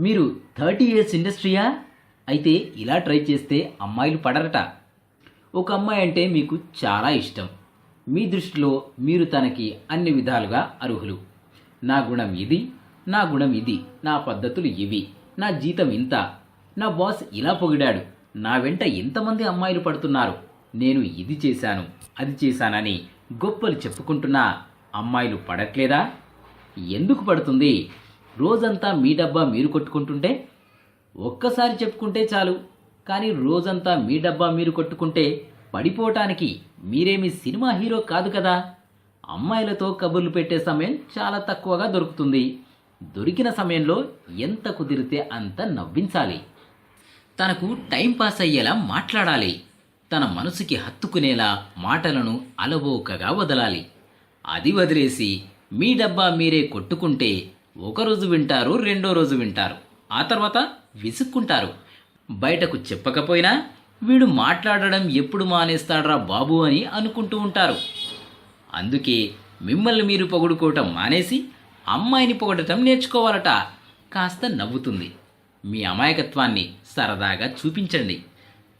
మీరు 30 ఇయర్స్ ఇండస్ట్రీయా? అయితే ఇలా ట్రై చేస్తే అమ్మాయిలు పడరట. ఒక అమ్మాయి అంటే మీకు చాలా ఇష్టం. మీ దృష్టిలో మీరు తనకి అన్ని విధాలుగా అర్హులు. నా గుణం ఇది, నా గుణం ఇది, నా పద్ధతులు ఇవి, నా జీతం ఇంత, నా బాస్ ఇలా పొగిడాడు, నా వెంట ఎంతమంది అమ్మాయిలు పడుతున్నారు, నేను ఇది చేశాను అది చేశానని గొప్పలు చెప్పుకుంటున్నా అమ్మాయిలు పడట్లేదా? ఎందుకు పడుతుంది? రోజంతా మీ డబ్బా మీరు కొట్టుకుంటుంటే ఒక్కసారి చెప్పుకుంటే చాలు. కానీ రోజంతా మీ డబ్బా మీరు కొట్టుకుంటే పడిపోవటానికి మీరేమి సినిమా హీరో కాదు కదా. అమ్మాయిలతో కబుర్లు పెట్టే సమయం చాలా తక్కువగా దొరుకుతుంది. దొరికిన సమయంలో ఎంత కుదిరితే అంత నవ్వించాలి. తనకు టైం పాస్ అయ్యేలా మాట్లాడాలి. తన మనసుకి హత్తుకునేలా మాటలను అలవోకగా వదలాలి. అది వదిలేసి మీ డబ్బా మీరే కొట్టుకుంటే ఒకరోజు వింటారు, రెండో రోజు వింటారు, ఆ తర్వాత విసుక్కుంటారు. బయటకు చెప్పకపోయినా వీడు మాట్లాడడం ఎప్పుడు మానేస్తాడ్రా బాబు అని అనుకుంటూ ఉంటారు. అందుకే మిమ్మల్ని మీరు పొగుడుకోవటం మానేసి అమ్మాయిని పొగడటం నేర్చుకోవాలట. కాస్త నవ్వుతుంది. మీ అమాయకత్వాన్ని సరదాగా చూపించండి.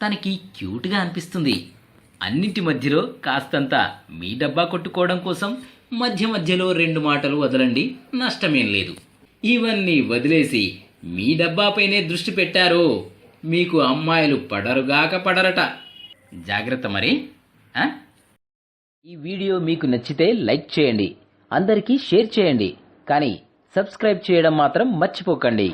తనకి క్యూట్గా అనిపిస్తుంది. అన్నింటి మధ్యలో కాస్తంత మీ డబ్బా కొట్టుకోవడం కోసం మధ్య మధ్యలో 2 మాటలు వదలండి, నష్టమేం లేదు. ఇవన్నీ వదిలేసి మీ డబ్బాపైనే దృష్టి పెట్టారో మీకు అమ్మాయిలు పడరుగాక పడరట. జాగ్రత్త మరి. ఈ వీడియో మీకు నచ్చితే లైక్ చేయండి, అందరికీ షేర్ చేయండి, కానీ సబ్స్క్రైబ్ చేయడం మాత్రం మర్చిపోకండి.